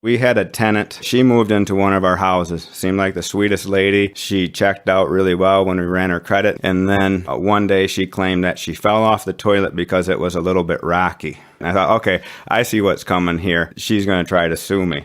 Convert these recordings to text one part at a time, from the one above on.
We had a tenant. She moved into one of our houses. Seemed like the sweetest lady. She checked out really well when we ran her credit. And then one day she claimed that she fell off the toilet because it was a little bit rocky. And I thought, okay, I see what's coming here. She's going to try to sue me.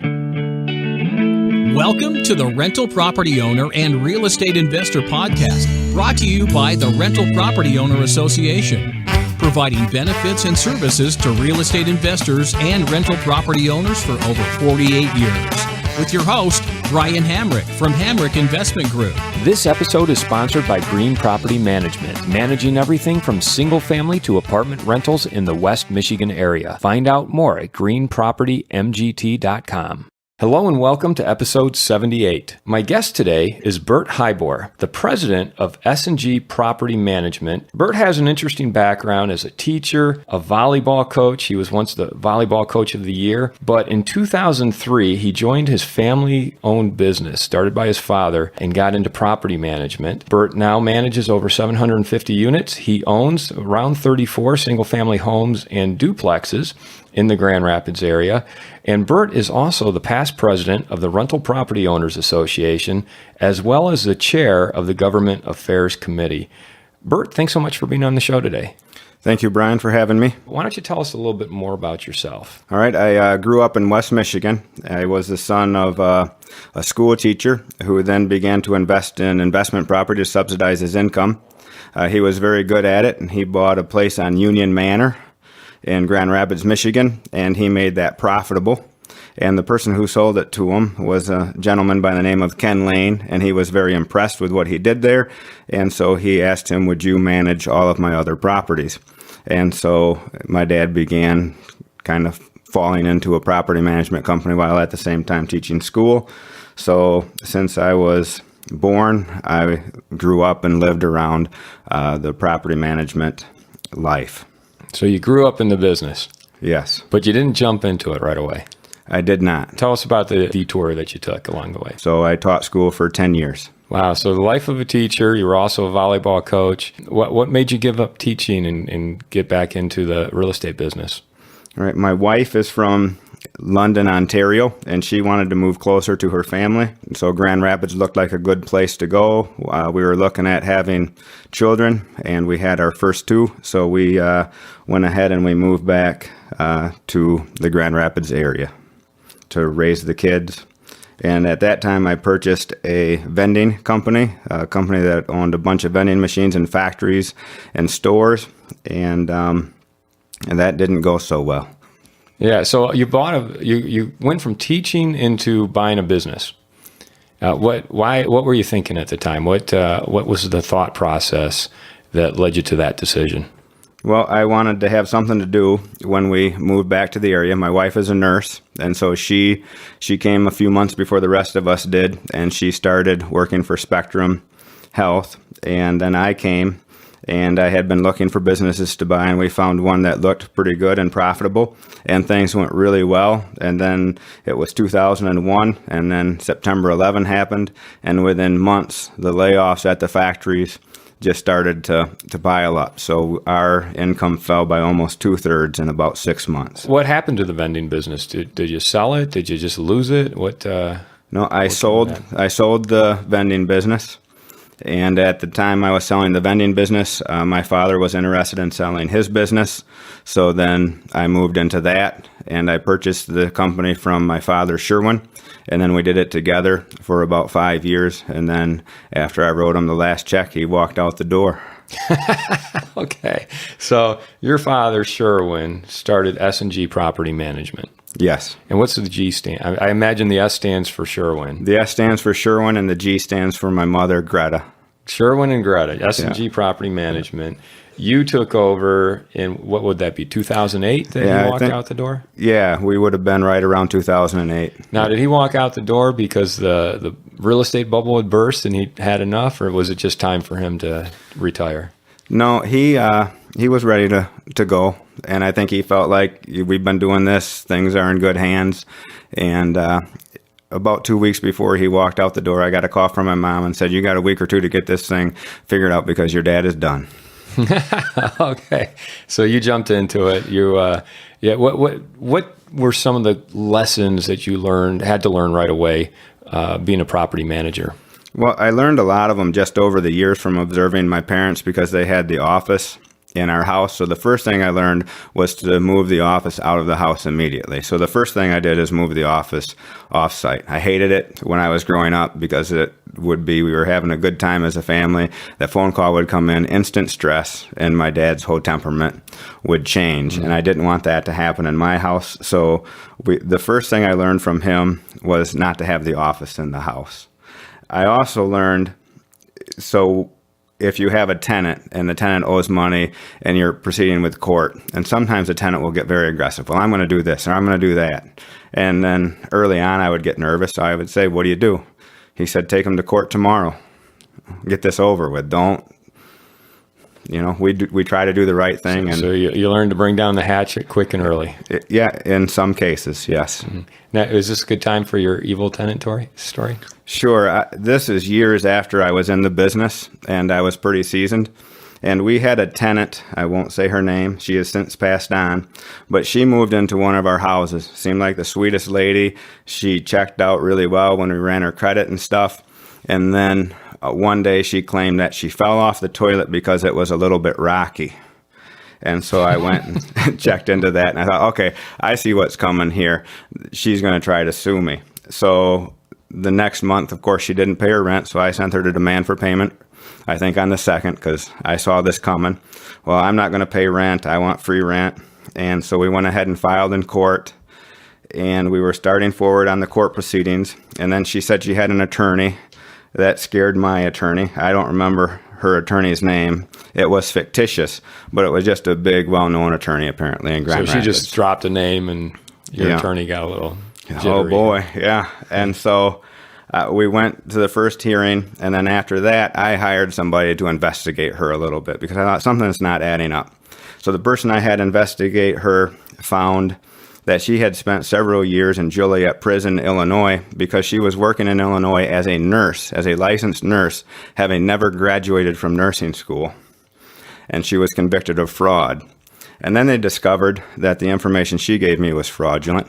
Welcome to the Rental Property Owner and Real Estate Investor Podcast, brought to you by the Rental Property Owner Association, providing benefits and services to real estate investors and rental property owners for over 48 years. With your host, Brian Hamrick from Hamrick Investment Group. This episode is sponsored by Green Property Management, managing everything from single-family to apartment rentals in the West Michigan area. Find out more at greenpropertymgt.com. Hello and welcome to episode 78. My guest today is Bert Heyboer, the president of S&G Property Management. Bert has an interesting background as a teacher, a volleyball coach. He was once the volleyball coach of the year. But in 2003, he joined his family-owned business, started by his father, and got into property management. Bert now manages over 750 units. He owns around 34 single-family homes and duplexes in the Grand Rapids area. And Bert is also the past president of the Rental Property Owners Association, as well as the chair of the Government Affairs Committee. Bert, thanks so much for being on the show today. Thank you, Brian, for having me. Why don't you tell us a little bit more about yourself? All right. I grew up in West Michigan. I was the son of a school teacher who then began to invest in investment property to subsidize his income. He was very good at it, and he bought a place on Union Manor in Grand Rapids, Michigan, and he made that profitable. And the person who sold it to him was a gentleman by the name of Ken Lane, and he was very impressed with what he did there. And so he asked him, would you manage all of my other properties? And so my dad began kind of falling into a property management company while at the same time teaching school. So since I was born, I grew up and lived around the property management life. So you grew up in the business. Yes. But you didn't jump into it right away. I did not. Tell us about the detour that you took along the way. So I taught school for 10 years. Wow. So the life of a teacher, you were also a volleyball coach. What made you give up teaching and get back into the real estate business? All right. My wife is from London, Ontario, and she wanted to move closer to her family. So Grand Rapids looked like a good place to go. We were looking at having children, and we had our first two. So we went ahead and we moved back to the Grand Rapids area to raise the kids. And at that time, I purchased a vending company, a company that owned a bunch of vending machines in factories and stores, and that didn't go so well. Yeah, so you you went from teaching into buying a business. What were you thinking at the time? What was the thought process that led you to that decision? Well, I wanted to have something to do when we moved back to the area. My wife is a nurse, and so she came a few months before the rest of us did, and she started working for Spectrum Health. And then I came, and I had been looking for businesses to buy, and we found one that looked pretty good and profitable, and things went really well. And then it was 2001, and then September 11 happened, and within months, the layoffs at the factories just started to pile up. So our income fell by almost 2/3 in about 6 months. What happened to the vending business? Did you sell it? Did you just lose it? No, I sold the vending business. And at the time I was selling the vending business, my father was interested in selling his business. So then I moved into that, and I purchased the company from my father, Sherwin. And then we did it together for about 5 years. And then after I wrote him the last check, he walked out the door. Okay. So your father, Sherwin, started S&G Property Management. Yes. And what's the G stand? I imagine the S stands for Sherwin. The S stands for Sherwin, and the G stands for my mother, Greta. Sherwin and Greta, S&G Property Management. You took over in, what would that be, 2008 that he walked out the door? Yeah, we would have been right around 2008. Now, did he walk out the door because the real estate bubble had burst and he had enough, or was it just time for him to retire? No, he was ready to go, and I think he felt like we've been doing this, things are in good hands, and about 2 weeks before he walked out the door, I got a call from my mom and said, you got a week or two to get this thing figured out because your dad is done. Okay. So you jumped into it. What were some of the lessons that you had to learn right away, being a property manager? Well, I learned a lot of them just over the years from observing my parents because they had the office in our house. So the first thing I learned was to move the office out of the house immediately. So the first thing I did is move the office off-site. I hated it when I was growing up because we were having a good time as a family. That phone call would come in, instant stress, and my dad's whole temperament would change. Mm-hmm. And I didn't want that to happen in my house. So the first thing I learned from him was not to have the office in the house. I also learned, if you have a tenant and the tenant owes money and you're proceeding with court, and sometimes the tenant will get very aggressive. Well, I'm going to do this or I'm going to do that. And then early on I would get nervous. So I would say, what do you do? He said, take them to court tomorrow. Get this over with. We try to do the right thing. So you learn to bring down the hatchet quick and early. Yeah, in some cases, yes. Mm-hmm. Now, is this a good time for your evil tenant story? Sure. This is years after I was in the business, and I was pretty seasoned. And we had a tenant, I won't say her name, she has since passed on, but she moved into one of our houses. Seemed like the sweetest lady. She checked out really well when we ran her credit and stuff. And then one day she claimed that she fell off the toilet because it was a little bit rocky. And so I went and checked into that, and I thought, okay, I see what's coming here. She's going to try to sue me. So the next month, of course, she didn't pay her rent, so I sent her to demand for payment, I think on the 2nd, because I saw this coming. Well, I'm not going to pay rent. I want free rent. And so we went ahead and filed in court, and we were starting forward on the court proceedings. And then she said she had an attorney. That scared my attorney. I don't remember her attorney's name. It was fictitious, but it was just a big, well-known attorney, apparently, in Grand Rapids. So she just dropped a name, and your attorney got a little jittery. Oh, boy, yeah. And so we went to the first hearing, and then after that, I hired somebody to investigate her a little bit because I thought something's not adding up. So the person I had investigate her found that she had spent several years in Joliet Prison, Illinois, because she was working in Illinois as a nurse, as a licensed nurse, having never graduated from nursing school. And she was convicted of fraud. And then they discovered that the information she gave me was fraudulent.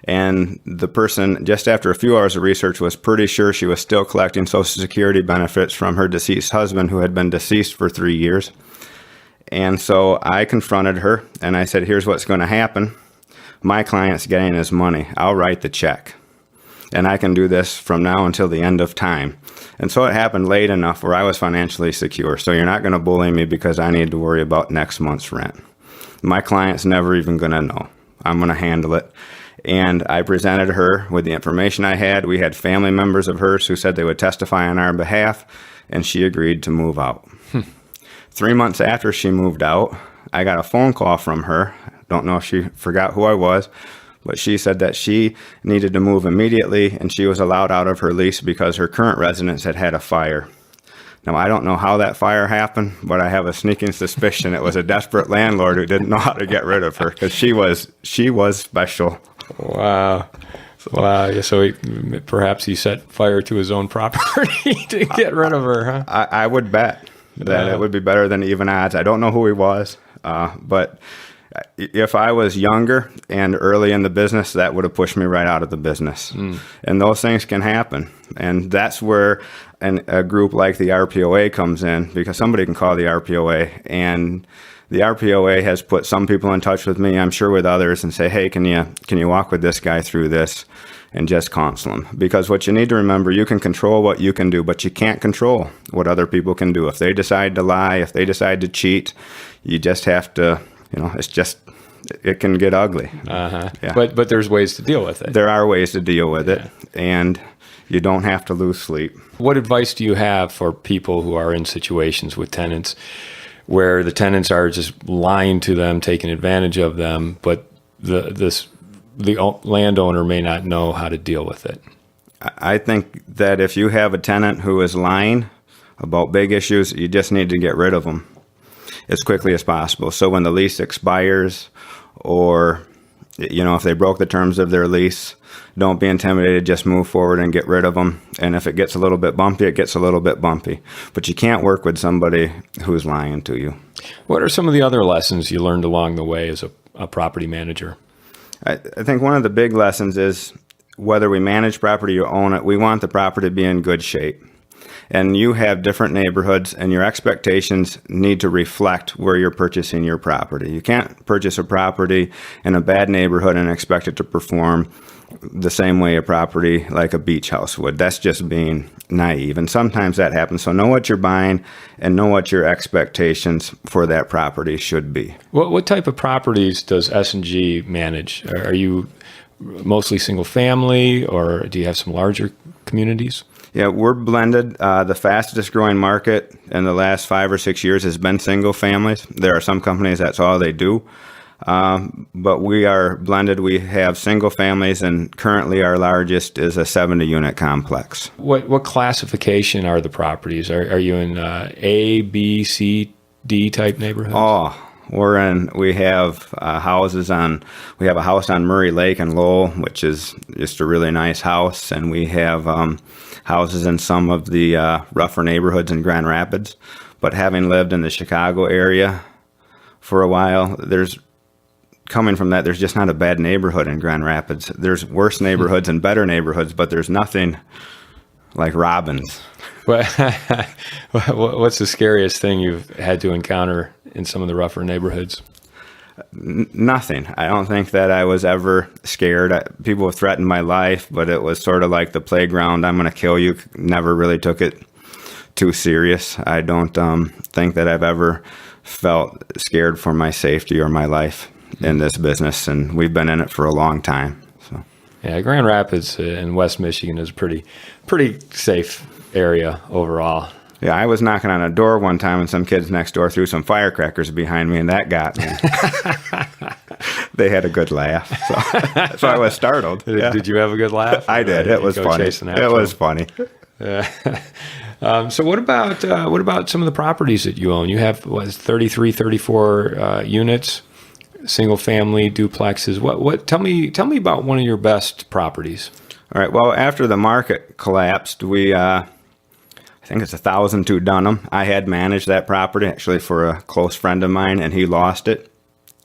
And the person, just after a few hours of research, was pretty sure she was still collecting Social Security benefits from her deceased husband, who had been deceased for 3 years. And so I confronted her, and I said, here's what's going to happen. My client's getting his money. I'll write the check. And I can do this from now until the end of time. And so it happened late enough where I was financially secure. So you're not going to bully me because I need to worry about next month's rent. My client's never even going to know. I'm going to handle it. And I presented her with the information I had. We had family members of hers who said they would testify on our behalf, and she agreed to move out. 3 months after she moved out, I got a phone call from her. Don't know if she forgot who I was, but she said that she needed to move immediately, and she was allowed out of her lease because her current residence had had a fire. Now, I don't know how that fire happened, but I have a sneaking suspicion it was a desperate landlord who didn't know how to get rid of her because she was special. Wow. Yeah, so perhaps he set fire to his own property to get rid of her, huh? I would bet that it would be better than even odds. I don't know who he was, but if I was younger and early in the business, that would have pushed me right out of the business. And those things can happen. And that's where a group like the RPOA comes in, because somebody can call the RPOA, and the RPOA has put some people in touch with me, I'm sure with others, and say, hey, can you walk with this guy through this and just counsel him? Because what you need to remember, you can control what you can do, but you can't control what other people can do. If they decide to lie, if they decide to cheat, you just have to, it can get ugly. Yeah. But there's ways to deal with it. There are ways to deal with it, and you don't have to lose sleep. What advice do you have for people who are in situations with tenants where the tenants are just lying to them, taking advantage of them, but the landowner may not know how to deal with it? I think that if you have a tenant who is lying about big issues, you just need to get rid of them as quickly as possible. So when the lease expires, or if they broke the terms of their lease, don't be intimidated. Just move forward and get rid of them. And if it gets a little bit bumpy, it gets a little bit bumpy. But you can't work with somebody who's lying to you. What are some of the other lessons you learned along the way as a property manager? I think one of the big lessons is whether we manage property or own it, we want the property to be in good shape. And you have different neighborhoods, and your expectations need to reflect where you're purchasing your property. You can't purchase a property in a bad neighborhood and expect it to perform the same way a property like a beach house would. That's just being naive. And sometimes that happens. So know what you're buying and know what your expectations for that property should be. What type of properties does S&G manage? Are you mostly single family, or do you have some larger communities? Yeah, we're blended. The fastest growing market in the last 5 or 6 years has been single families. There are some companies that's all they do. But we are blended. We have single families, and currently our largest is a 70-unit complex. What classification are the properties? Are you in A, B, C, D type neighborhoods? Oh, we have we have a house on Murray Lake in Lowell, which is just a really nice house, and we have houses in some of the rougher neighborhoods in Grand Rapids. But having lived in the Chicago area for a while, coming from that, there's just not a bad neighborhood in Grand Rapids. There's worse neighborhoods and better neighborhoods, but there's nothing like Robbins. What's the scariest thing you've had to encounter in some of the rougher neighborhoods? Nothing. I don't think that I was ever scared. People have threatened my life, but it was sort of like the playground. I'm going to kill you. Never really took it too serious. I don't think that I've ever felt scared for my safety or my life in this business, and we've been in it for a long time. So, yeah, Grand Rapids in West Michigan is a pretty safe area overall. Yeah, I was knocking on a door one time, and some kids next door threw some firecrackers behind me, and that got me. They had a good laugh, so I was startled. Yeah. Did you have a good laugh? I did. It was funny. It was funny. So what about some of the properties that you own? You have 33, 34 units, single family duplexes. What? Tell me about one of your best properties. All right. Well, after the market collapsed, I think it's 1002 Dunham. I had managed that property actually for a close friend of mine, and he lost it,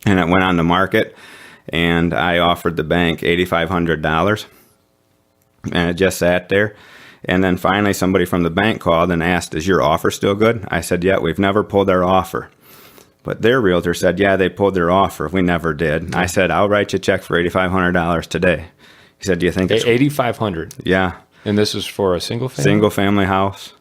and it went on the market, and I offered the bank $8,500, and it just sat there. And then finally somebody from the bank called and asked, "Is your offer still good?" I said, "Yeah, we've never pulled our offer." But their realtor said, "Yeah, they pulled their offer. We never did." I said, "I'll write you a check for $8,500 today." He said, "Do you think it's $8,500?" Yeah. And this is for a single family? Single family house.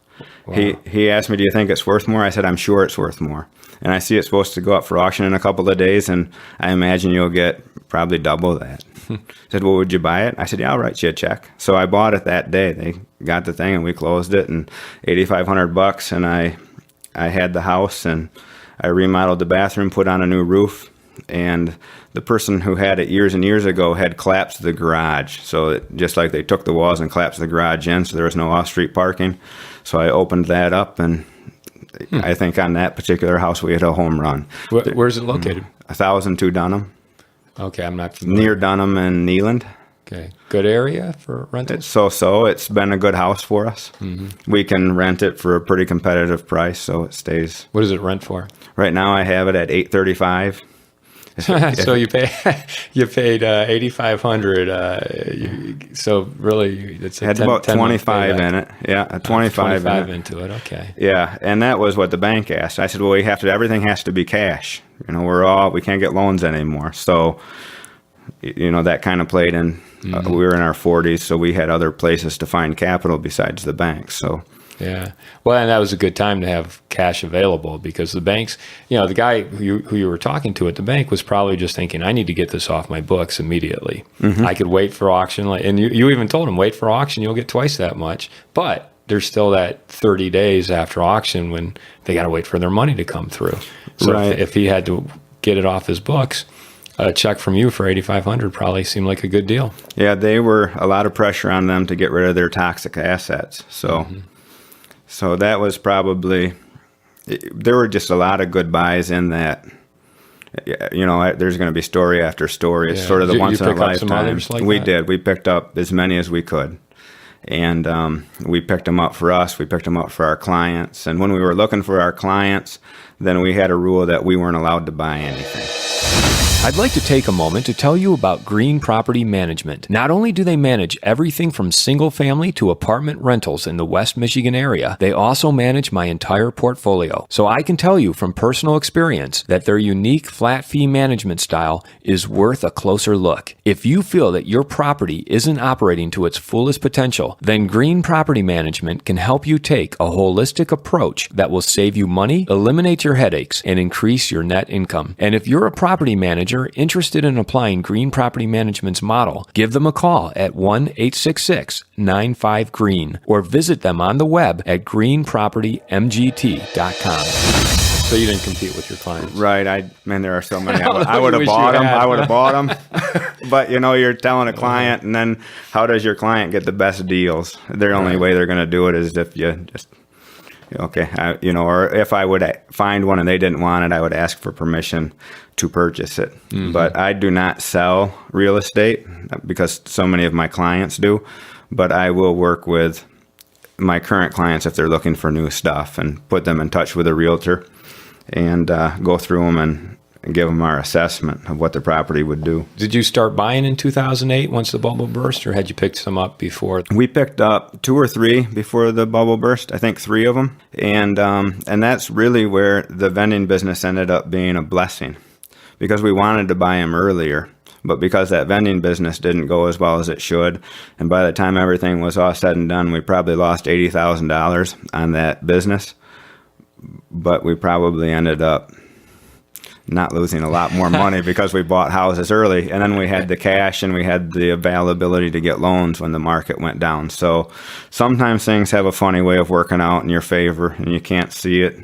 Wow. He asked me, "Do you think it's worth more?" I said, "I'm sure it's worth more." And I see it's supposed to go up for auction in a couple of days, and I imagine you'll get probably double that. He said, "Well, would you buy it?" I said, "Yeah, I'll write you a check." So I bought it that day. They got the thing, and we closed it, and $8,500, and I had the house, and I remodeled the bathroom, put on a new roof, and the person who had it years and years ago had collapsed the garage. So just like they took the walls and collapsed the garage in, so there was no off-street parking. So I opened that up, and I think on that particular house we had a home run. Where's it located? 1002 Dunham. Okay, I'm not familiar. Near Dunham and Neeland. Okay, good area for rentals? It's so. It's been a good house for us. Mm-hmm. We can rent it for a pretty competitive price, so it stays. What does it rent for? Right now I have it at $835. So you paid $8,500. So really, it's had about 25 in it. Yeah, a 25 into it. Okay. Yeah, and that was what the bank asked. I said, "Well, everything has to be cash. We can't get loans anymore." So, that kind of played in. Mm-hmm. We were in our 40s, so we had other places to find capital besides the bank. So. Yeah. Well, and that was a good time to have cash available, because the banks, the guy who you were talking to at the bank was probably just thinking, "I need to get this off my books immediately. Mm-hmm. I could wait for auction." And you even told him, "Wait for auction, you'll get twice that much." But there's still that 30 days after auction when they got to wait for their money to come through. So right. if he had to get it off his books, a check from you for $8,500 probably seemed like a good deal. Yeah, they were a lot of pressure on them to get rid of their toxic assets. So. Mm-hmm. So that was probably, there were just a lot of good buys in that there's going to be story after story. It's Yeah. sort of the Did you once in a pick up some lifetime. others like We that? did. We picked up as many as we could. And we picked them up for us. We picked them up for our clients. And when we were looking for our clients, then we had a rule that we weren't allowed to buy anything. I'd like to take a moment to tell you about Green Property Management. Not only do they manage everything from single family to apartment rentals in the West Michigan area, they also manage my entire portfolio. So I can tell you from personal experience that their unique flat fee management style is worth a closer look. If you feel that your property isn't operating to its fullest potential, then Green Property Management can help you take a holistic approach that will save you money, eliminate your headaches, and increase your net income. And if you're a property manager interested in applying Green Property Management's model, give them a call at 1-866-95-GREEN or visit them on the web at greenpropertymgt.com. So you didn't compete with your clients. Right. There are so many. I would have bought them. I would have bought them. But, you're telling a client, and then how does your client get the best deals? The only way they're going to do it is if you just... Okay, or if I would find one and they didn't want it, I would ask for permission to purchase it. Mm-hmm. But I do not sell real estate because so many of my clients do. But I will work with my current clients if they're looking for new stuff and put them in touch with a realtor and go through them and give them our assessment of what the property would do. Did you start buying in 2008 once the bubble burst, or had you picked some up before? We picked up 2 or 3 before the bubble burst. I think 3 of them, and that's really where the vending business ended up being a blessing, because we wanted to buy them earlier, but because that vending business didn't go as well as it should, and by the time everything was all said and done, we probably lost $80,000 on that business, but we probably ended up not losing a lot more money because we bought houses early, and then we had the cash and we had the availability to get loans when the market went down. So sometimes things have a funny way of working out in your favor and you can't see it.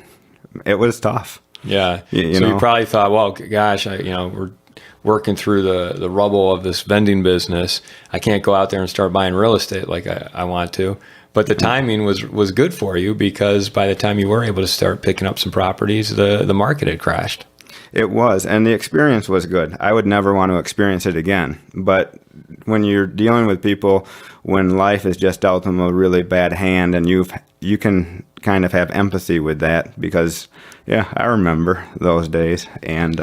It was tough. Yeah. You so you probably thought, well, gosh, we're working through the rubble of this vending business. I can't go out there and start buying real estate like I want to. But the timing was good for you, because by the time you were able to start picking up some properties, the market had crashed. It was, and the experience was good. I would never want to experience it again. But when you're dealing with people, when life has just dealt them a really bad hand, and you can kind of have empathy with that, because, I remember those days. And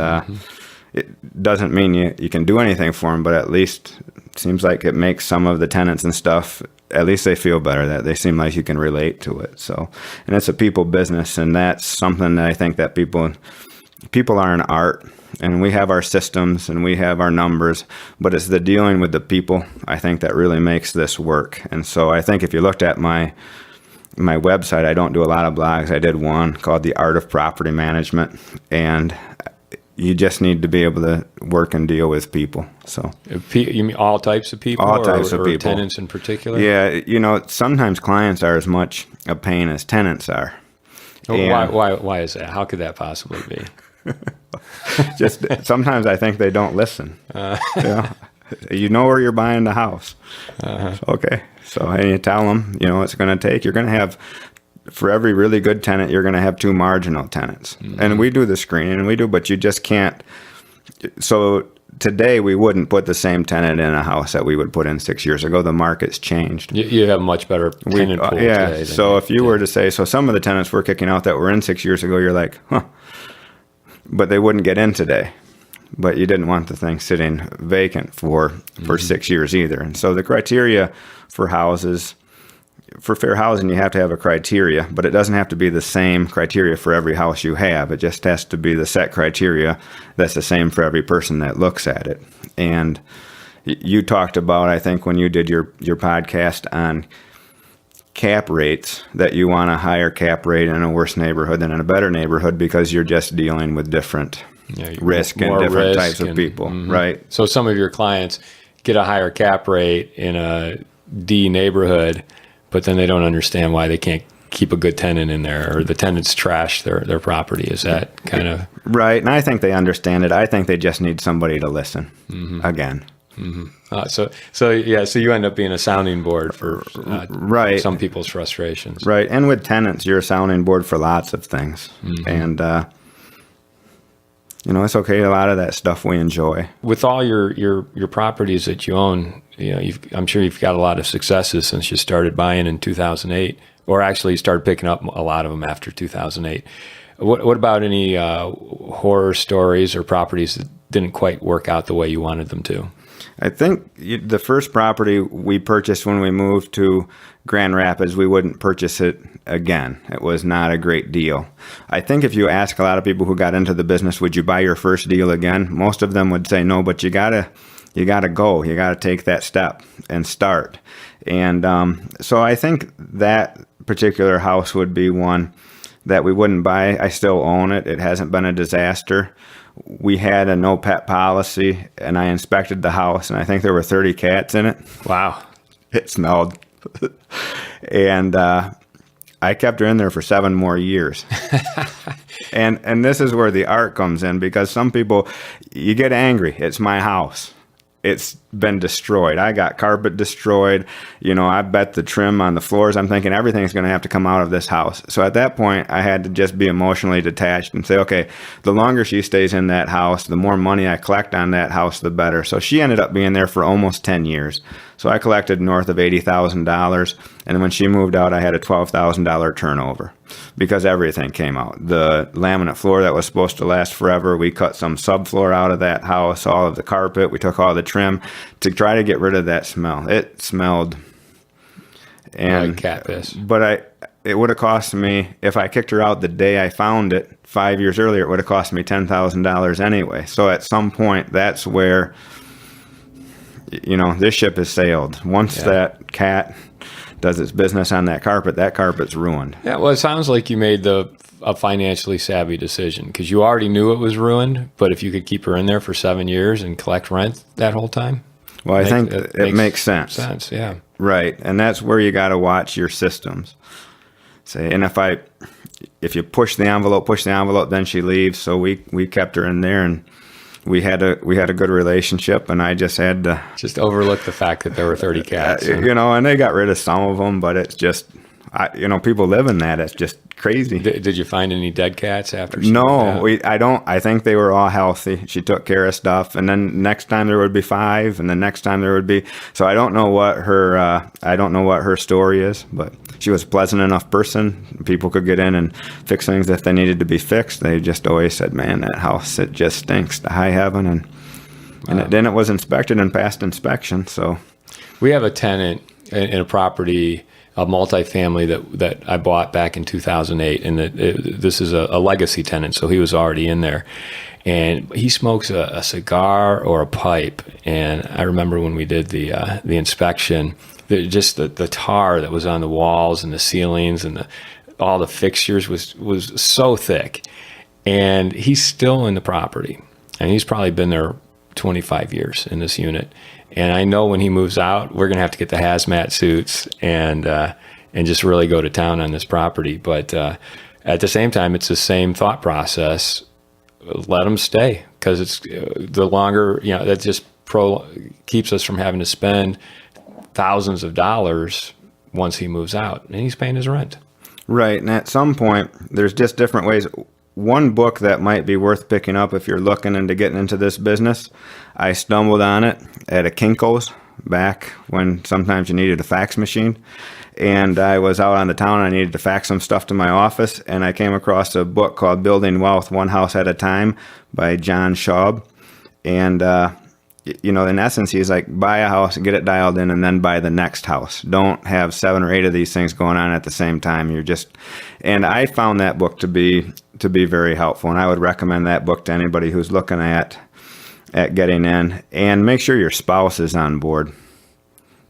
it doesn't mean you can do anything for them, but at least it seems like it makes some of the tenants and stuff, at least they feel better, that they seem like you can relate to it. So, and it's a people business, and that's something that I think that people are an art, and we have our systems and we have our numbers, but it's the dealing with the people, I think, that really makes this work. And so I think if you looked at my website, I don't do a lot of blogs. I did one called The Art of Property Management, and you just need to be able to work and deal with people. So you mean all types of people? All types of people. Tenants in particular? Yeah, sometimes clients are as much a pain as tenants are. Why is that? How could that possibly be? Just sometimes I think they don't listen. You know where you're buying the house. Okay. So, and you tell them, it's going to take, you're going to have, for every really good tenant, you're going to have 2 marginal tenants. Mm-hmm. And we do the screening, but you just can't. So today we wouldn't put the same tenant in a house that we would put in 6 years ago. The market's changed. You have a much better tenant pool today. So if you were to say, so some of the tenants we're kicking out that were in 6 years ago, you're like, but they wouldn't get in today. But you didn't want the thing sitting vacant for 6 years either. And so the criteria for houses, for fair housing, you have to have a criteria, but it doesn't have to be the same criteria for every house you have. It just has to be the set criteria that's the same for every person that looks at it. And you talked about, I think, when you did your podcast on cap rates, that you want a higher cap rate in a worse neighborhood than in a better neighborhood, because you're just dealing with different risk and different types of people, right? So some of your clients get a higher cap rate in a D neighborhood, but then they don't understand why they can't keep a good tenant in there, or the tenants trash their property. Is that kind of... Right, and I think they understand it. I think they just need somebody to listen again. So you end up being a sounding board for some people's frustrations. Right, and with tenants, you're a sounding board for lots of things. And it's okay. A lot of that stuff we enjoy. With all your properties that you own, I'm sure you've got a lot of successes since you started buying in 2008, or actually started picking up a lot of them after 2008. What about any horror stories or properties that didn't quite work out the way you wanted them to? I think the first property we purchased when we moved to Grand Rapids, we wouldn't purchase it again. It was not a great deal. I think if you ask a lot of people who got into the business, would you buy your first deal again? Most of them would say no, but you gotta go. You gotta take that step and start. And so I think that particular house would be one that we wouldn't buy. I still own it. It hasn't been a disaster. We had a no pet policy, and I inspected the house, and I think there were 30 cats in it. Wow. It smelled. And I kept her in there for 7 more years. And this is where the art comes in, because some people, you get angry. It's my house. It's been destroyed. I got carpet destroyed. I bet the trim on the floors. I'm thinking everything's going to have to come out of this house. So at that point, I had to just be emotionally detached and say, okay, the longer she stays in that house, the more money I collect on that house, the better. So she ended up being there for almost 10 years. So I collected north of $80,000. And when she moved out, I had a $12,000 turnover because everything came out. The laminate floor that was supposed to last forever, we cut some subfloor out of that house, all of the carpet. We took all the trim to try to get rid of that smell. It smelled. Like cat piss. But it would have cost me, if I kicked her out the day I found it 5 years earlier, it would have cost me $10,000 anyway. So at some point, that's where, this ship has sailed. Once that cat does its business on that carpet's ruined. Yeah, well, it sounds like you made a financially savvy decision, because you already knew it was ruined, but if you could keep her in there for 7 years and collect rent that whole time. Well, I think it makes sense. Yeah. Right, and that's where you got to watch your systems. And if you push the envelope, then she leaves. So we kept her in there, and we had a good relationship, and I just had to just overlook the fact that there were 30 cats. And they got rid of some of them, but it's just, people live in that. It's just crazy. Did you find any dead cats after? She No, I think they were all healthy. She took care of stuff, and then next time there would be 5, and the next time there would be. So I don't know what her story is, but she was a pleasant enough person. People could get in and fix things if they needed to be fixed. They just always said, "Man, that house, it just stinks to high heaven," and then it was inspected and passed inspection. So we have a tenant in a property, a multifamily that I bought back in 2008, and this is a legacy tenant, so he was already in there, and he smokes a cigar or a pipe. And I remember when we did the inspection, just the tar that was on the walls and the ceilings and all the fixtures was so thick. And he's still in the property, and he's probably been there 25 years in this unit. And I know when he moves out, we're going to have to get the hazmat suits and just really go to town on this property. But at the same time, it's the same thought process. Let him stay, because it's the longer, that just keeps us from having to spend thousands of dollars once he moves out, and he's paying his rent. Right, and at some point, there's just different ways. One book that might be worth picking up if you're looking into getting into this business, I stumbled on it at a Kinko's back when sometimes you needed a fax machine. And I was out on the town, and I needed to fax some stuff to my office, and I came across a book called Building Wealth One House at a Time by John Schaub. And, in essence, he's like, buy a house, get it dialed in, and then buy the next house. Don't have 7 or 8 of these things going on at the same time. And I found that book to be very helpful, and I would recommend that book to anybody who's looking at getting in. And make sure your spouse is on board.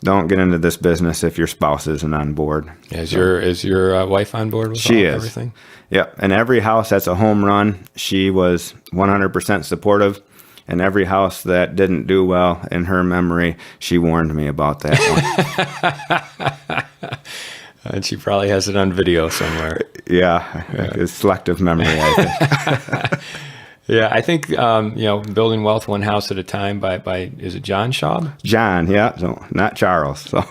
Don't get into this business if your spouse isn't on board. Is your wife on board with everything? Yep. And every house that's a home run, she was 100% supportive. And every house that didn't do well, in her memory, she warned me about that one. And she probably has it on video somewhere. Yeah. It's selective memory, I think. Yeah, I think Building Wealth One House at a Time by is it John Schaub? John, yeah, so not Charles. So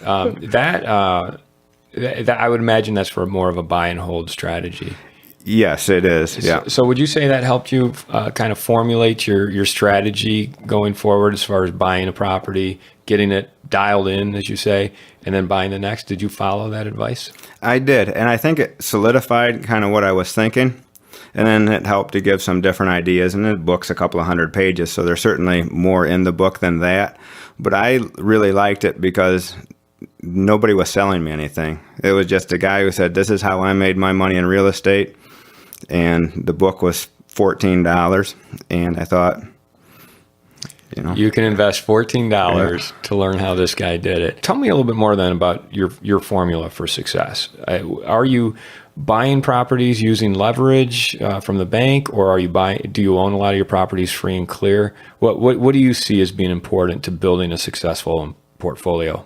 that I would imagine that's for more of a buy and hold strategy. Yes, it is. Yeah. So would you say that helped you kind of formulate your strategy going forward as far as buying a property, getting it dialed in, as you say, and then buying the next? Did you follow that advice? I did, and I think it solidified kind of what I was thinking, and then it helped to give some different ideas. And the book's a couple of 100 pages, so there's certainly more in the book than that. But I really liked it because nobody was selling me anything. It was just a guy who said, "This is how I made my money in real estate." And the book was $14, and I thought, you can invest $14 to learn how this guy did it. Tell me a little bit more then about your formula for success. Are you buying properties using leverage from the bank, or do you own a lot of your properties free and clear? What do you see as being important to building a successful portfolio?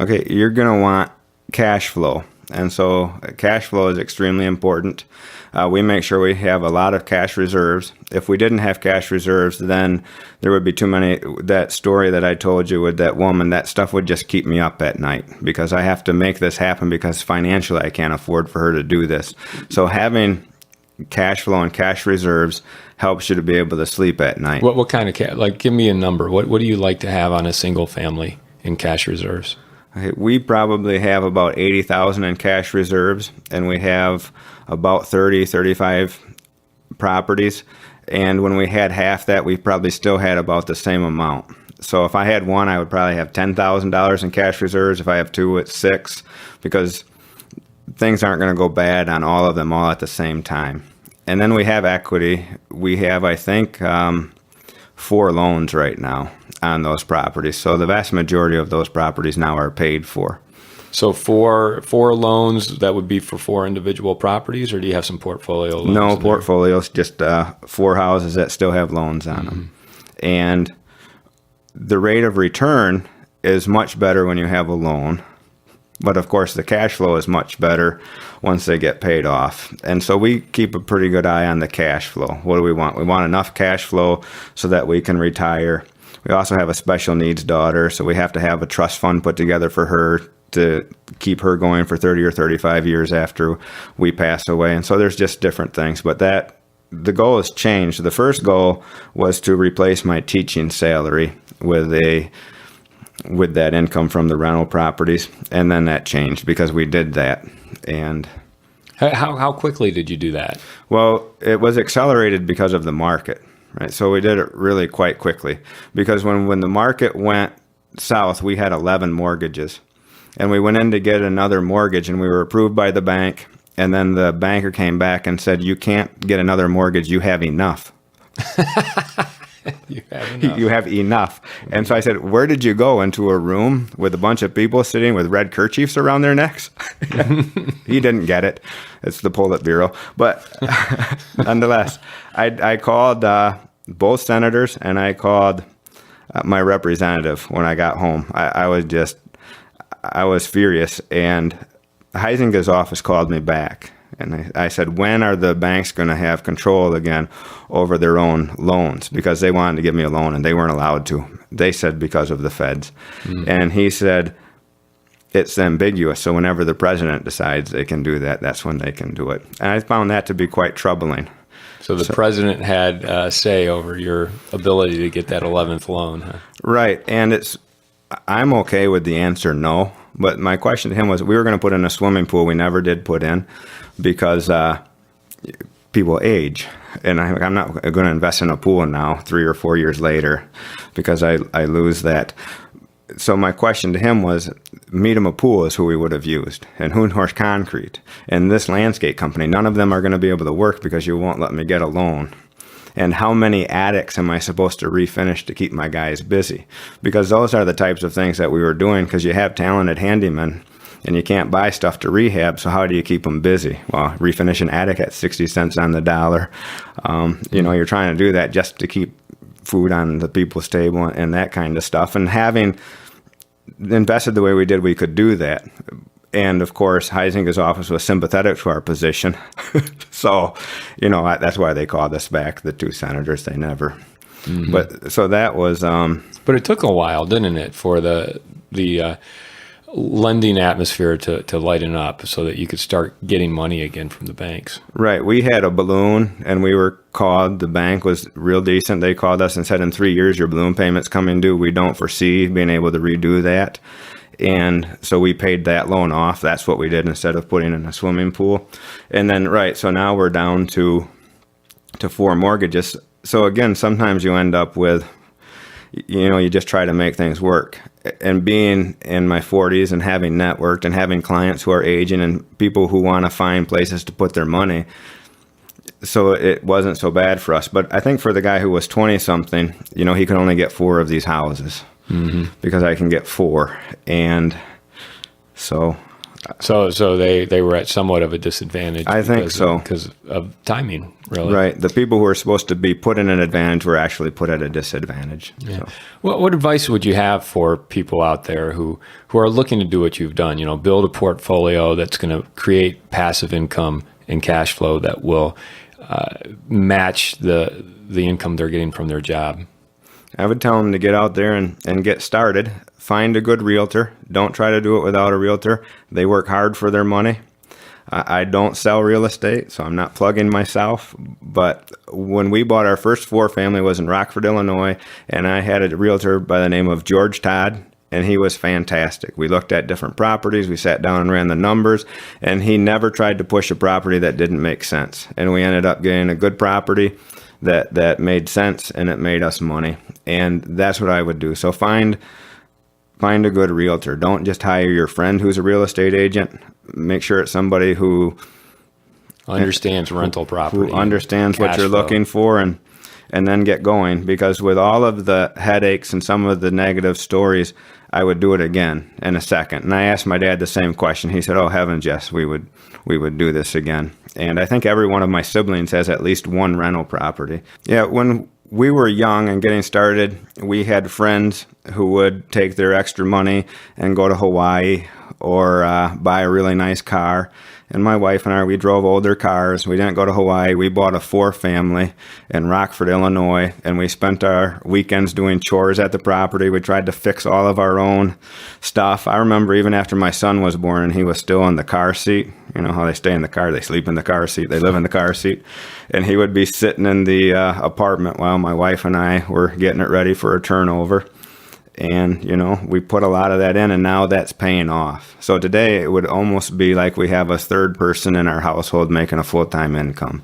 Okay, you're going to want cash flow. And so cash flow is extremely important. We make sure we have a lot of cash reserves. If we didn't have cash reserves, then there would be too many. That story that I told you with that woman, that stuff would just keep me up at night because I have to make this happen because financially I can't afford for her to do this. So having cash flow and cash reserves helps you to be able to sleep at night. What kind of cash? Like, give me a number. What do you like to have on a single family in cash reserves? Okay, we probably have about 80,000 in cash reserves, and we have about 35 properties. And when we had half that, we probably still had about the same amount. So if I had one, I would probably have $10,000 in cash reserves. If I have two, it's $6,000, because things aren't going to go bad on all of them all at the same time. And then we have equity. We have, I think, 4 loans right now on those properties. So the vast majority of those properties now are paid for. So four loans, that would be for 4 individual properties, or do you have some portfolio loans? No portfolios, just 4 houses that still have loans on them. And the rate of return is much better when you have a loan. But of course, the cash flow is much better once they get paid off. And so we keep a pretty good eye on the cash flow. What do we want? We want enough cash flow so that we can retire. We also have a special needs daughter, so we have to have a trust fund put together for her to keep her going for 30 or 35 years after we pass away. And so there's just different things. But the goal has changed. The first goal was to replace my teaching salary with that income from the rental properties. And then that changed because we did that. And how quickly did you do that? Well, it was accelerated because of the market. Right, so we did it really quite quickly because when the market went south, we had 11 mortgages, and we went in to get another mortgage, and we were approved by the bank, and then the banker came back and said, "You can't get another mortgage. You have enough." You have enough. You have enough. And so I said, "Where did you go? Into a room with a bunch of people sitting with red kerchiefs around their necks?" He didn't get it. It's the Politburo. But nonetheless, I called both senators, and I called my representative when I got home. I was furious. And Heisinger's office called me back. And I said, when are the banks going to have control again over their own loans? Because they wanted to give me a loan, and they weren't allowed to. They said because of the feds. And he said, it's ambiguous. So whenever the president decides they can do that, that's when they can do it. And I found that to be quite troubling. So the president had a say over your ability to get that 11th loan, huh? Right. And I'm okay with the answer no. But my question to him was, we were going to put in a swimming pool we never did put in because people age. And I'm not going to invest in a pool now 3 or 4 years later because I lose that. So my question to him was, Meadema Pool is who we would have used, and Hohenhorst Concrete, and this landscape company. None of them are going to be able to work because you won't let me get a loan. And how many attics am I supposed to refinish to keep my guys busy? Because those are the types of things that we were doing, because you have talented handymen, and you can't buy stuff to rehab, so how do you keep them busy? Well, refinish an attic at 60 cents on the dollar. You're trying to do that just to keep food on the people's table and that kind of stuff. And having invested the way we did, we could do that. And of course, Heisinger's office was sympathetic to our position. So, that's why they called us back, the 2 senators. They never. But so that was. But it took a while, didn't it, for the lending atmosphere to lighten up so that you could start getting money again from the banks. Right. We had a balloon, and we were called. The bank was real decent. They called us and said, in 3 years, your balloon payment's coming due. We don't foresee being able to redo that. And so we paid that loan off. That's what we did instead of putting in a swimming pool. And then, right, so now we're down to 4 mortgages. So again, sometimes you end up with, you just try to make things work. And being in my 40s and having networked and having clients who are aging and people who want to find places to put their money, so it wasn't so bad for us. But I think for the guy who was 20-something, he could only get 4 of these houses. Mm-hmm. Because I can get 4, and so they were at somewhat of a disadvantage. I think so because of timing, really. Right. The people who are supposed to be put in an advantage were actually put at a disadvantage. Yeah. So. What advice would you have for people out there who are looking to do what you've done? Build a portfolio that's going to create passive income and cash flow that will match the income they're getting from their job. I would tell them to get out there and get started. Find a good realtor. Don't try to do it without a realtor. They work hard for their money. I don't sell real estate, so I'm not plugging myself. But when we bought our first 4-family was in Rockford, Illinois, and I had a realtor by the name of George Todd, and he was fantastic. We looked at different properties. We sat down and ran the numbers, and he never tried to push a property that didn't make sense. And we ended up getting a good property that made sense, and it made us money. And that's what I would do. So find a good realtor. Don't just hire your friend who's a real estate agent. Make sure it's somebody who understands rental property. Who understands what you're flow. looking for, and then get going. Because with all of the headaches and some of the negative stories, I would do it again in a second. And I asked my dad the same question. He said, "Oh heavens, yes, we would do this again." And I think every one of my siblings has at least one rental property. Yeah, when we were young and getting started, we had friends who would take their extra money and go to Hawaii or buy a really nice car. And my wife and I, we drove older cars. We didn't go to Hawaii. We bought a 4-family in Rockford, Illinois, and we spent our weekends doing chores at the property. We tried to fix all of our own stuff. I remember even after my son was born and he was still in the car seat. You know how they stay in the car, they sleep in the car seat, they live in the car seat. And he would be sitting in the apartment while my wife and I were getting it ready for a turnover. And, we put a lot of that in, and now that's paying off. So today it would almost be like we have a third person in our household making a full-time income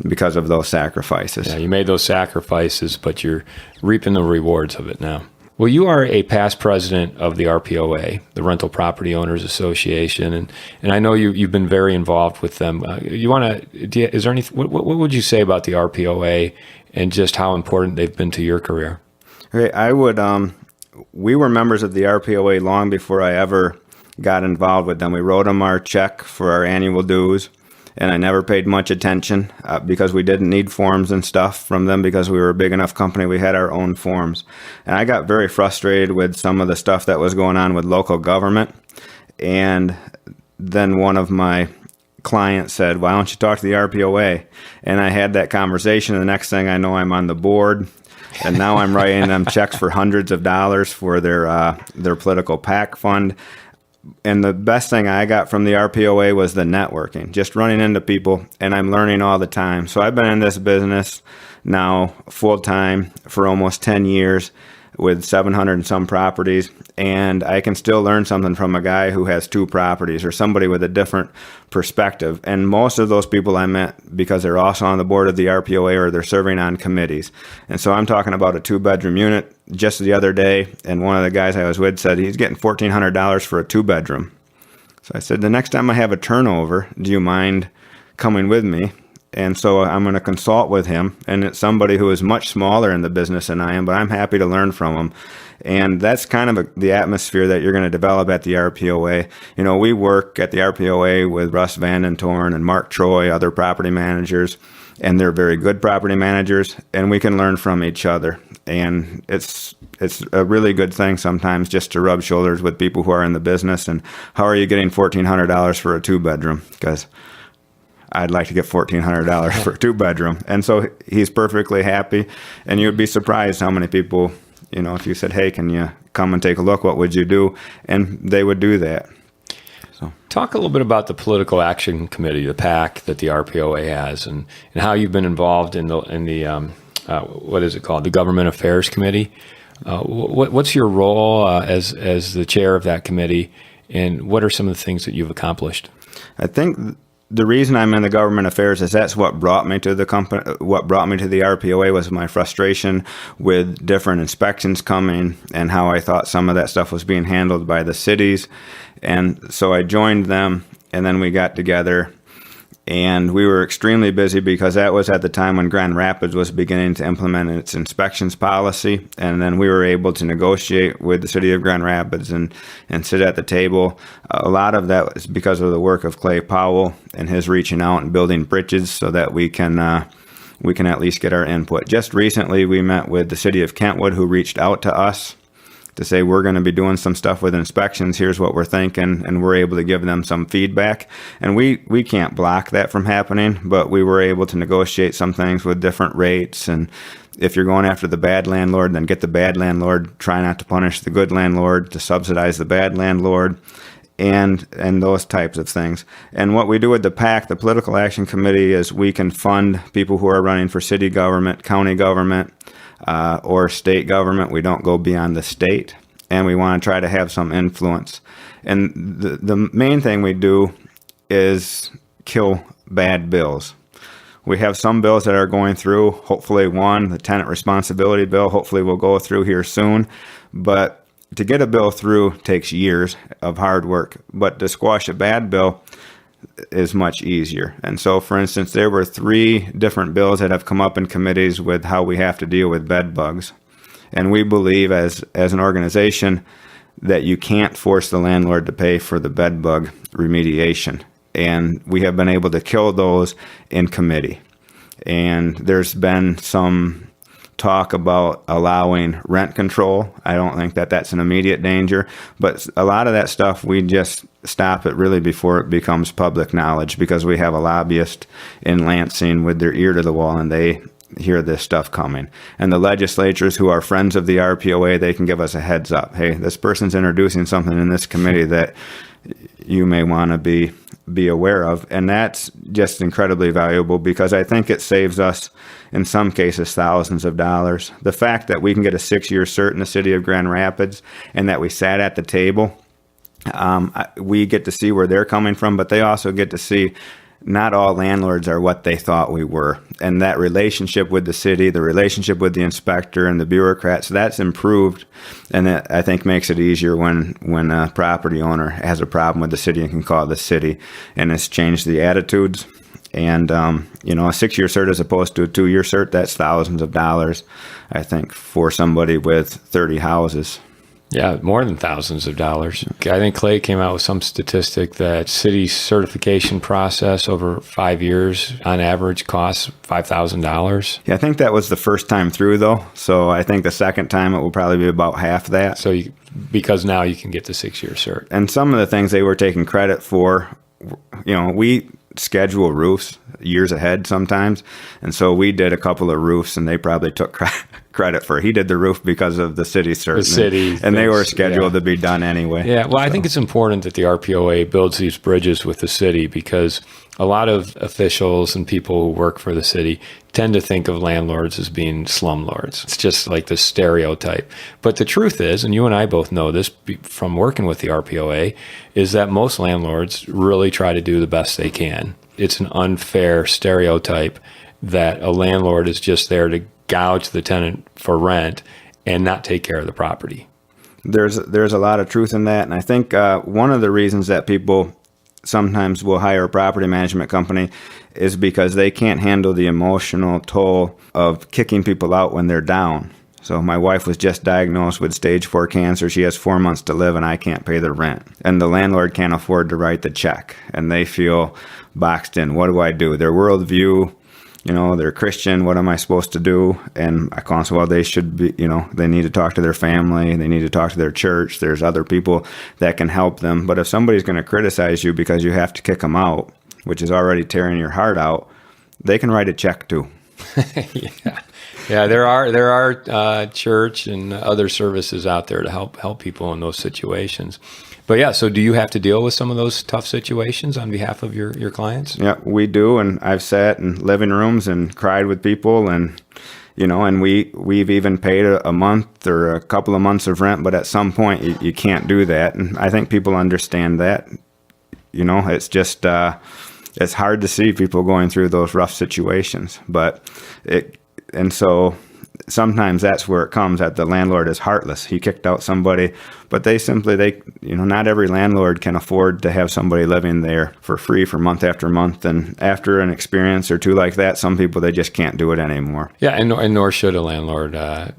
because of those sacrifices. Yeah, you made those sacrifices, but you're reaping the rewards of it now. Well, you are a past president of the RPOA, the Rental Property Owners Association, and I know you've been very involved with them. Is there any? What would you say about the RPOA and just how important they've been to your career? Okay, I would. We were members of the RPOA long before I ever got involved with them. We wrote them our check for our annual dues, and I never paid much attention because we didn't need forms and stuff from them because we were a big enough company. We had our own forms. And I got very frustrated with some of the stuff that was going on with local government. And then one of my clients said, "Why don't you talk to the RPOA?" And I had that conversation, and the next thing I know, I'm on the board. And now I'm writing them checks for hundreds of dollars for their political PAC fund. And the best thing I got from the RPOA was the networking, just running into people, and I'm learning all the time. So I've been in this business now full-time for almost 10 years with 700 and some properties, and I can still learn something from a guy who has 2 properties or somebody with a different perspective. And most of those people I met because they're also on the board of the RPOA or they're serving on committees. And so I'm talking about a 2-bedroom unit just the other day, and one of the guys I was with said he's getting $1,400 for a 2-bedroom. So I said, the next time I have a turnover, do you mind coming with me? And so I'm going to consult with him, and it's somebody who is much smaller in the business than I am, but I'm happy to learn from him. And that's kind of the atmosphere that you're going to develop at the RPOA. We work at the RPOA with Russ Vandentorn and Mark Troy, other property managers, and they're very good property managers, and we can learn from each other. And it's a really good thing sometimes just to rub shoulders with people who are in the business. And how are you getting $1,400 for a 2-bedroom? Because I'd like to get $1,400 for a 2-bedroom. And so he's perfectly happy. And you'd be surprised how many people, if you said, "Hey, can you come and take a look. What would you do? And they would do that. Talk a little bit about the Political Action Committee, the PAC that the RPOA has, and how you've been involved in the what is it called, the Government Affairs Committee. What's your role as the chair of that committee, and what are some of the things that you've accomplished? I think the reason I'm in the government affairs is that's what brought me to the company. What brought me to the RPOA was my frustration with different inspections coming and how I thought some of that stuff was being handled by the cities. And so I joined them, and then we got together, and we were extremely busy because that was at the time when Grand Rapids was beginning to implement its inspections policy. And then we were able to negotiate with the city of Grand Rapids and sit at the table. A lot of that was because of the work of Clay Powell and his reaching out and building bridges so that we can at least get our input. Just recently, we met with the city of Kentwood, who reached out to us to say, we're going to be doing some stuff with inspections. Here's what we're thinking. And we're able to give them some feedback. And we can't block that from happening, but we were able to negotiate some things with different rates. And if you're going after the bad landlord, then get the bad landlord. Try not to punish the good landlord, to subsidize the bad landlord, and those types of things. And what we do with the PAC, the Political Action Committee, is we can fund people who are running for city government, county government, or state government. We don't go beyond the state, and we want to try to have some influence. And the main thing we do is kill bad bills. We have some bills that are going through, hopefully one, the tenant responsibility bill, hopefully will go through here soon. But to get a bill through takes years of hard work. But to squash a bad bill is much easier. And so, for instance, there were 3 different bills that have come up in committees with how we have to deal with bed bugs. And we believe as an organization that you can't force the landlord to pay for the bed bug remediation. And we have been able to kill those in committee. And there's been some talk about allowing rent control. I don't think that that's an immediate danger, but a lot of that stuff, we just stop it really before it becomes public knowledge, because we have a lobbyist in Lansing with their ear to the wall, and they hear this stuff coming. And the legislators who are friends of the RPOA, they can give us a heads up. Hey, this person's introducing something in this committee that you may want to be aware of. And that's just incredibly valuable, because I think it saves us, in some cases, thousands of dollars. The fact that we can get a 6-year cert in the city of Grand Rapids, and that we sat at the table, we get to see where they're coming from, but they also get to see not all landlords are what they thought we were. And that relationship with the city, the relationship with the inspector and the bureaucrats, that's improved. And that, I think, makes it easier when a property owner has a problem with the city and can call the city. And it's changed the attitudes. And, a 6-year cert as opposed to a 2-year cert, that's thousands of dollars, I think, for somebody with 30 houses. Yeah, more than thousands of dollars. I think Clay came out with some statistic that city certification process over 5 years on average costs $5,000. Yeah, I think that was the first time through, though. So I think the second time it will probably be about half that. So because now you can get the 6-year cert. And some of the things they were taking credit for, we schedule roofs years ahead sometimes. And so we did a couple of roofs, and they probably took credit for, he did the roof because of the city cert. The city. And they were scheduled to be done anyway. Yeah, well, I think it's important that the RPOA builds these bridges with the city, because a lot of officials and people who work for the city tend to think of landlords as being slumlords. It's just like this stereotype. But the truth is, and you and I both know this from working with the RPOA, is that most landlords really try to do the best they can. It's an unfair stereotype that a landlord is just there to gouge the tenant for rent and not take care of the property. There's a lot of truth in that. And I think one of the reasons that people sometimes will hire a property management company is because they can't handle the emotional toll of kicking people out when they're down. So my wife was just diagnosed with stage 4 cancer. She has 4 months to live, and I can't pay the rent. And the landlord can't afford to write the check. And they feel boxed in. What do I do? Their worldview, they're Christian. What am I supposed to do? And I call them, well, they should be, they need to talk to their family. They need to talk to their church. There's other people that can help them. But if somebody's going to criticize you because you have to kick them out, which is already tearing your heart out, they can write a check too. Yeah. There are church and other services out there to help people in those situations. But yeah, so do you have to deal with some of those tough situations on behalf of your clients? Yeah, we do, and I've sat in living rooms and cried with people, and and we've even paid a month or a couple of months of rent, but at some point you can't do that, and I think people understand that. It's just it's hard to see people going through those rough situations, so sometimes that's where it comes, that the landlord is heartless. He kicked out somebody, but not every landlord can afford to have somebody living there for free for month after month. And after an experience or two like that, some people, they just can't do it anymore. Yeah, and nor should a landlord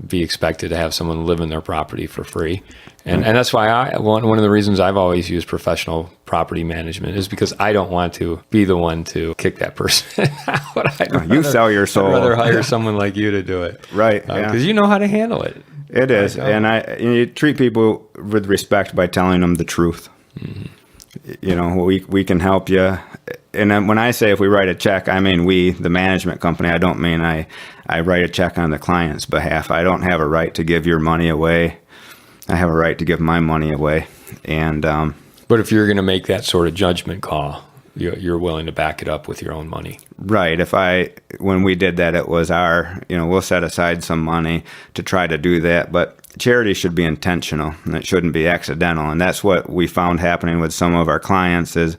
be expected to have someone live in their property for free. And that's why one of the reasons I've always used professional property management is because I don't want to be the one to kick that person out. You sell your soul. I'd rather hire someone like you to do it. Right. Because you know how to handle it. It is. And you treat people with respect by telling them the truth. Mm-hmm. We can help you. And then when I say if we write a check, I mean we, the management company. I don't mean I write a check on the client's behalf. I don't have a right to give your money away. I have a right to give my money away. And but if you're going to make that sort of judgment call, you're willing to back it up with your own money. Right. When we did that, it was we'll set aside some money to try to do that. But charity should be intentional, and it shouldn't be accidental. And that's what we found happening with some of our clients is,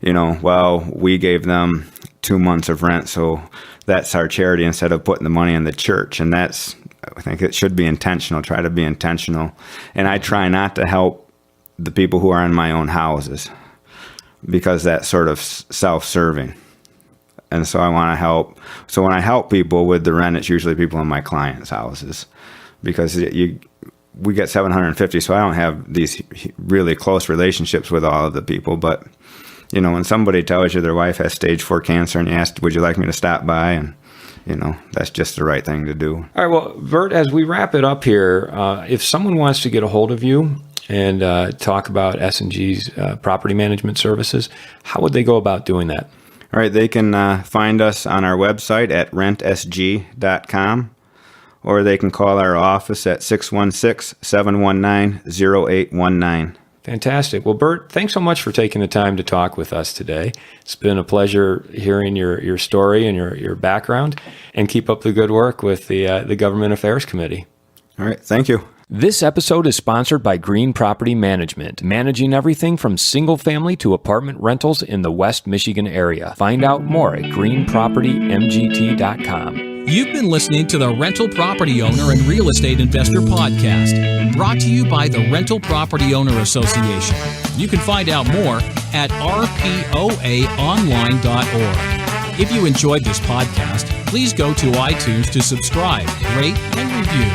we gave them 2 months of rent, so that's our charity instead of putting the money in the church. And I think it should be intentional. Try to be intentional. And I try not to help the people who are in my own houses, because that's sort of self-serving. And so I want to help. So when I help people with the rent, it's usually people in my clients' houses, because we get 750, so I don't have these really close relationships with all of the people. But, when somebody tells you their wife has stage 4 cancer and you ask, would you like me to stop by? And, that's just the right thing to do. All right. Well, Bert, as we wrap it up here, if someone wants to get a hold of you and talk about S&G's property management services, how would they go about doing that? All right, they can find us on our website at rentsg.com, or they can call our office at 616-719-0819. Fantastic. Well, Bert, thanks so much for taking the time to talk with us today. It's been a pleasure hearing your story and your background, and keep up the good work with the Government Affairs Committee. All right, thank you. This episode is sponsored by Green Property Management, managing everything from single-family to apartment rentals in the West Michigan area. Find out more at greenpropertymgt.com. You've been listening to the Rental Property Owner and Real Estate Investor Podcast, brought to you by the Rental Property Owner Association. You can find out more at rpoaonline.org. If you enjoyed this podcast, please go to iTunes to subscribe, rate, and review.